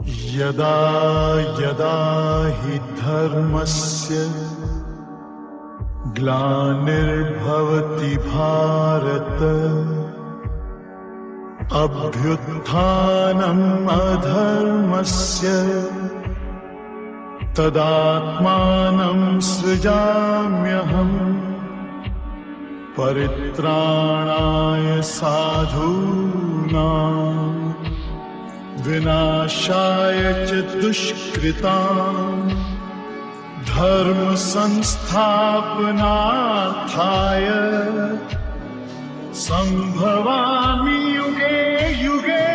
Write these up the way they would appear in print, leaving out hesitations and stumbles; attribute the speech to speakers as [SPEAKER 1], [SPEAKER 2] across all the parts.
[SPEAKER 1] यदा यदा हि धर्मस्य ग्लानिर्भवति भारत अभ्युत्थानम् अधर्मस्य तदात्मानं सृजाम्यहम् परित्राणाय साधूनां विनाशाय च दुष्कृताम् धर्म संस्थापनार्थाय संभवामि युगे युगे।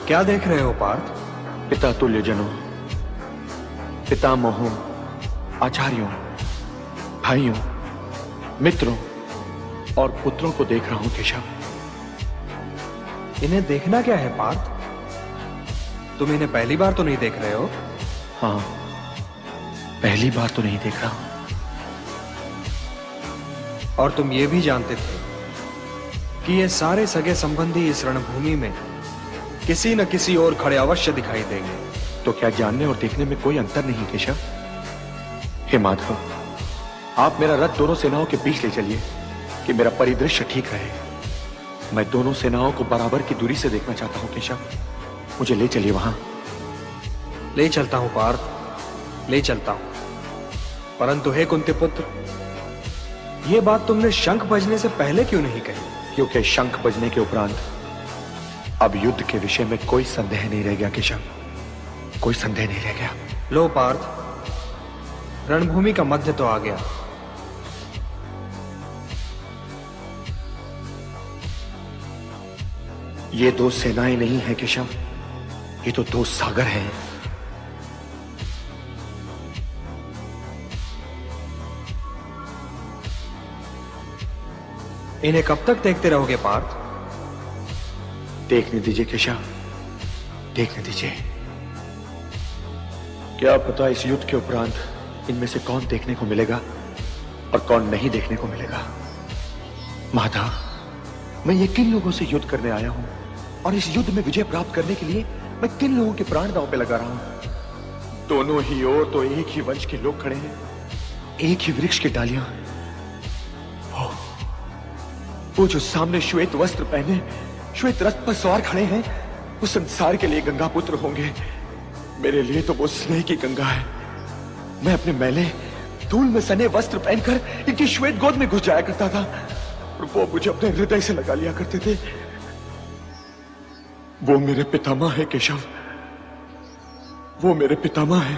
[SPEAKER 2] क्या देख रहे हो पार्थ?
[SPEAKER 3] पिता तुल्य जनों, पितामहों, आचार्यों, भाइयों, मित्रों और पुत्रों को देख रहा हूं केशव।
[SPEAKER 2] इन्हें देखना क्या है पार्थ? तुम इन्हें पहली बार तो नहीं देख रहे हो?
[SPEAKER 3] हाँ, पहली बार तो नहीं देख रहा हूं।
[SPEAKER 2] और तुम ये भी जानते थे कि ये सारे सगे संबंधी इस रणभूमि में किसी न किसी और खड़े अवश्य दिखाई देंगे।
[SPEAKER 3] तो क्या जानने और देखने में कोई अंतर नहीं केशव? हे माधव, आप मेरा रथ दोनों सेनाओं के बीच ले चलिए कि मेरा परिदृश्य ठीक रहे। मैं दोनों सेनाओं को बराबर की दूरी से देखना चाहता हूं केशव। मुझे ले चलिए वहां।
[SPEAKER 2] ले चलता हूं पार्थ, ले चलता हूं। परंतु हे कुंती पुत्र, यह बात तुमने शंख बजने से पहले क्यों नहीं कही?
[SPEAKER 3] क्योंकि शंख बजने के उपरांत अब युद्ध के विषय में कोई संदेह नहीं रह गया केशव, कोई संदेह नहीं रह गया।
[SPEAKER 2] लो पार्थ, रणभूमि का मध्य तो आ गया।
[SPEAKER 3] ये दो सेनाएं नहीं है केशव, ये तो दो सागर हैं।
[SPEAKER 2] इन्हें कब तक देखते रहोगे पार्थ?
[SPEAKER 3] देखने दीजिए केशव, देखने दीजिए। क्या पता इस युद्ध के उपरांत इनमें से कौन देखने को मिलेगा और कौन नहीं देखने को मिलेगा। माधव, मैं ये किन लोगों से युद्ध करने आया हूं और इस युद्ध में विजय प्राप्त करने के लिए मैं किन लोगों के प्राण दांव पे लगा रहा हूं। दोनों ही ओर तो एक ही वंश के लोग खड़े हैं, एक ही वृक्ष की डालियां। वो जो सामने श्वेत वस्त्र पहने श्वेत रथ पर सवार खड़े हैं, वो संसार के लिए गंगा पुत्र होंगे। मेरे लिए तो वो स्नेह की गंगा है। मैं अपने मैले धूल में सने वस्त्र पहनकर इनकी श्वेत गोद में घुस जाया करता था और वो मुझे अपने हृदय से लगा लिया करते थे। वो मेरे पितामह है केशव, वो मेरे पितामह है।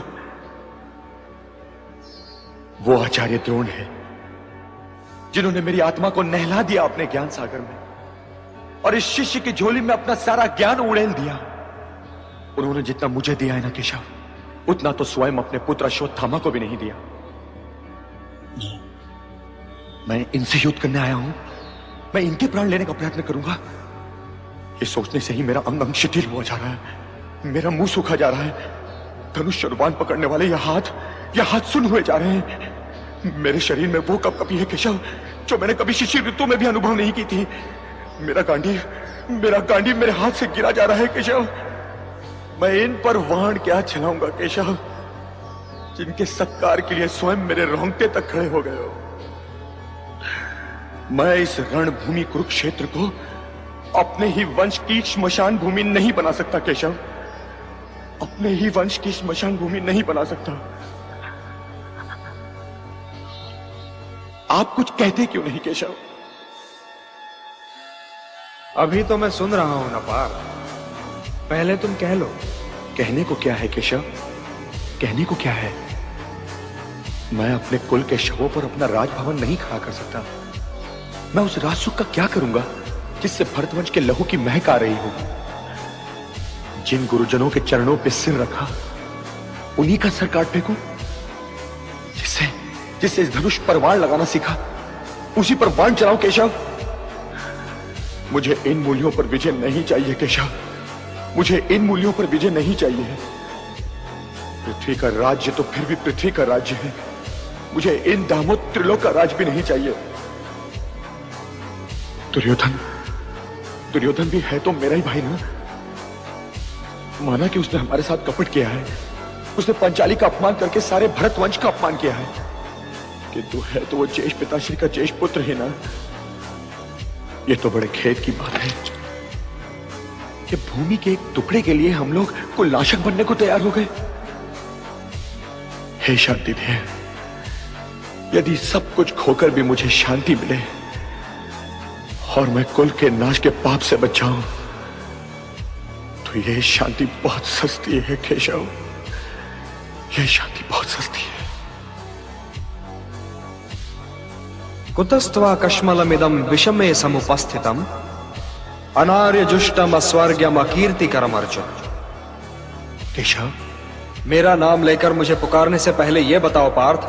[SPEAKER 3] वो आचार्य द्रोण है जिन्होंने मेरी आत्मा को नहला दिया अपने ज्ञान सागर में और इस शिष्य की झोली में अपना सारा ज्ञान उड़ेल दिया। उन्होंने जितना मुझे दिया है ना केशव, उतना तो स्वयं अपने पुत्र अश्वत्थामा को भी नहीं दिया। मैं इनसे युद्ध करने आया हूं, मैं इनके प्राण लेने का प्रयत्न करूंगा। ये सोचने से ही मेरा अंग अंग शिथिल हुआ जा रहा है, मेरा मुंह सूखा जा रहा है। धनुष और बाण पकड़ने वाले ये हाथ सुन्न हुए जा रहे हैं। मेरे शरीर में वो कपकपी है केशव जो मैंने कभी शिशिर ऋतु में भी अनुभव नहीं की थी। मेरा गांडीव मेरे हाथ से गिरा जा रहा है केशव। मैं इन पर वाण क्या चलाऊंगा केशव, जिनके सत्कार के लिए स्वयं मेरे रोंगटे तक खड़े हो गए हो। मैं इस रणभूमि कुरुक्षेत्र को अपने ही वंश की श्मशान भूमि नहीं बना सकता केशव, अपने ही वंश की श्मशान भूमि नहीं बना सकता। आप कुछ कहते क्यों नहीं केशव?
[SPEAKER 2] अभी तो मैं सुन रहा हूं ना पार्थ, पहले तुम कह लो।
[SPEAKER 3] कहने को क्या है केशव, कहने को क्या है? मैं अपने कुल के शवों पर अपना राजभवन नहीं खड़ा कर सकता। मैं उस राजसुख का क्या करूंगा जिससे भरतवंश के लहू की महक आ रही हो। जिन गुरुजनों के चरणों पे सिर रखा उन्हीं का सर काट फेंकूं, जिससे इस धनुष पर वाण लगाना सीखा उसी पर वाण चलाऊं केशव। मुझे इन मूल्यों पर विजय नहीं चाहिए केशव, मुझे इन मूल्यों पर विजय नहीं चाहिए। पृथ्वी का राज्य तो फिर भी पृथ्वी का राज्य है, मुझे इन दामों त्रिलोक का राज भी नहीं चाहिए। दुर्योधन भी है तो मेरा ही भाई ना। माना कि उसने हमारे साथ कपट किया है, उसने पंचाली का अपमान करके सारे भरतवंश का अपमान किया है, किंतु है तो वो जेष्ठ पिताश्री का जेष्ठ पुत्र ही ना। ये तो बड़े खेद की बात है कि भूमि के एक टुकड़े के लिए हम लोग कुलनाशक बनने को तैयार हो गए। हे शांति दे, यदि सब कुछ खोकर भी मुझे शांति मिले और मैं कुल के नाश के पाप से बच जाऊं, तो यह शांति बहुत सस्ती है केशव, यह शांति बहुत सस्ती है।
[SPEAKER 2] कुतस्त्वा कश्मलमिदं विषमे समुपस्थितम् अनार्य जुष्टम अस्वर्ग्यम अकीर्तिकरम अर्जुन।
[SPEAKER 3] केशव,
[SPEAKER 2] मेरा नाम लेकर मुझे पुकारने से पहले यह बताओ पार्थ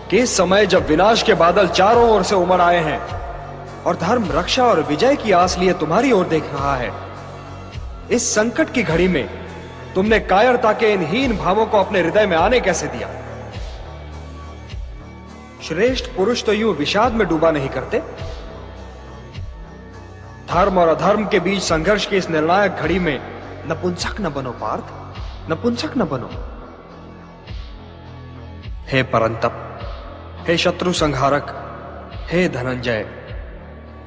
[SPEAKER 2] कि इस समय जब विनाश के बादल चारों ओर से उमड़ आए हैं और धर्म रक्षा और विजय की आस लिए तुम्हारी ओर देख रहा है, इस संकट की घड़ी में तुमने कायरता के इन हीन भावों को अपने हृदय में आने कैसे दिया? श्रेष्ठ पुरुष तो यूं विषाद में डूबा नहीं करते। धर्म और अधर्म के बीच संघर्ष की इस निर्णायक घड़ी में नपुंसक न बनो पार्थ, नपुंसक न बनो। हे परंतप, हे शत्रु संहारक, हे धनंजय,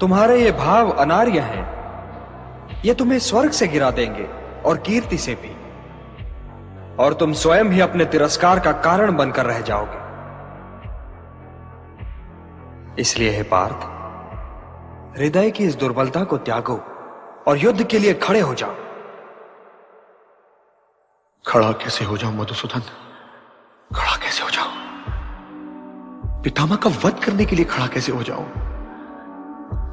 [SPEAKER 2] तुम्हारे ये भाव अनार्य हैं। ये तुम्हें स्वर्ग से गिरा देंगे और कीर्ति से भी, और तुम स्वयं ही अपने तिरस्कार का कारण बनकर रह जाओगे। इसलिए हे पार्थ, हृदय की इस दुर्बलता को त्यागो और युद्ध के लिए खड़े हो जाओ।
[SPEAKER 3] खड़ा कैसे हो जाऊं मधुसूदन? खड़ा कैसे हो जाऊं? पितामह का वध करने के लिए खड़ा कैसे हो जाऊं?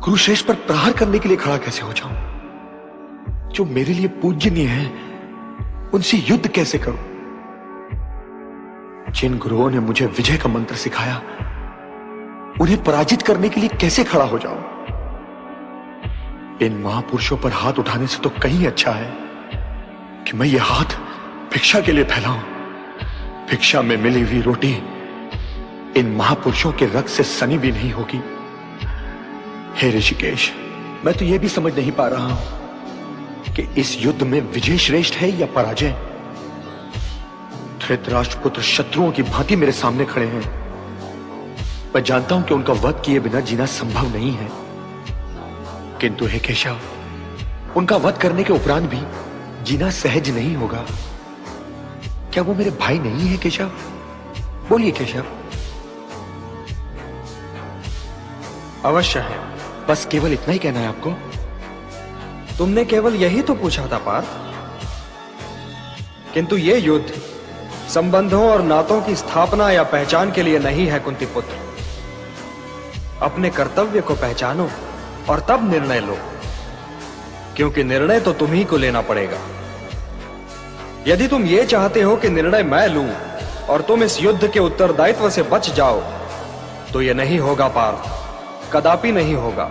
[SPEAKER 3] कुरुश्रेष्ठ पर प्रहार करने के लिए खड़ा कैसे हो जाऊं? जो मेरे लिए पूजनीय है उनसे युद्ध कैसे करूं? जिन गुरुओं ने मुझे विजय का मंत्र सिखाया, उन्हें पराजित करने के लिए कैसे खड़ा हो जाऊं? इन महापुरुषों पर हाथ उठाने से तो कहीं अच्छा है कि मैं ये हाथ भिक्षा के लिए फैलाऊं। भिक्षा में मिली हुई रोटी इन महापुरुषों के रक्त से सनी भी नहीं होगी। हे ऋषिकेश, मैं तो यह भी समझ नहीं पा रहा हूं कि इस युद्ध में विजय श्रेष्ठ है या पराजय। धृतराष्ट्र पुत्र शत्रुओं की भांति मेरे सामने खड़े हैं। मैं जानता हूं कि उनका वध किए बिना जीना संभव नहीं है, किंतु हे केशव, उनका वध करने के उपरांत भी जीना सहज नहीं होगा। क्या वो मेरे भाई नहीं है केशव? बोलिए केशव।
[SPEAKER 2] अवश्य है।
[SPEAKER 3] बस केवल इतना ही कहना है आपको?
[SPEAKER 2] तुमने केवल यही तो पूछा था पार्थ। किंतु यह युद्ध संबंधों और नातों की स्थापना या पहचान के लिए नहीं है कुंती पुत्र। अपने कर्तव्य को पहचानो और तब निर्णय लो, क्योंकि निर्णय तो तुम ही को लेना पड़ेगा। यदि तुम ये चाहते हो कि निर्णय मैं लूं और तुम इस युद्ध के उत्तरदायित्व से बच जाओ, तो यह नहीं होगा पार्थ, कदापि नहीं होगा।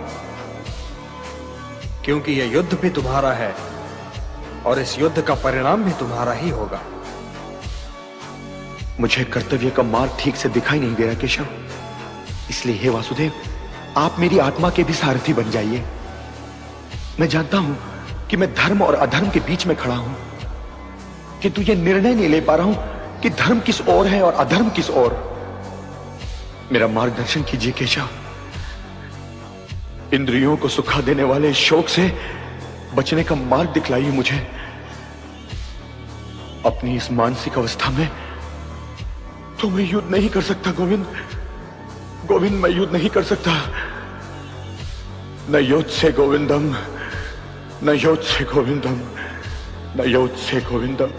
[SPEAKER 2] क्योंकि यह युद्ध भी तुम्हारा है और इस युद्ध का परिणाम भी तुम्हारा ही होगा।
[SPEAKER 3] मुझे कर्तव्य का मार्ग ठीक से दिखाई नहीं दे रहा केशव, इसलिए हे वासुदेव, आप मेरी आत्मा के भी सारथी बन जाइए। मैं जानता हूं कि मैं धर्म और अधर्म के बीच में खड़ा हूं, किंतु यह निर्णय नहीं ले पा रहा हूं कि धर्म किस ओर है और अधर्म किस ओर। मेरा मार्गदर्शन कीजिए केशव। इंद्रियों को सुखा देने वाले शोक से बचने का मार्ग दिखलाइए मुझे। अपनी इस मानसिक अवस्था में तो मैं युद्ध नहीं कर सकता गोविंद। गोविंद, मैं युद्ध नहीं कर सकता। न योद्ध से गोविंदम, न योद्ध से गोविंदम, न योद्ध से गोविंदम।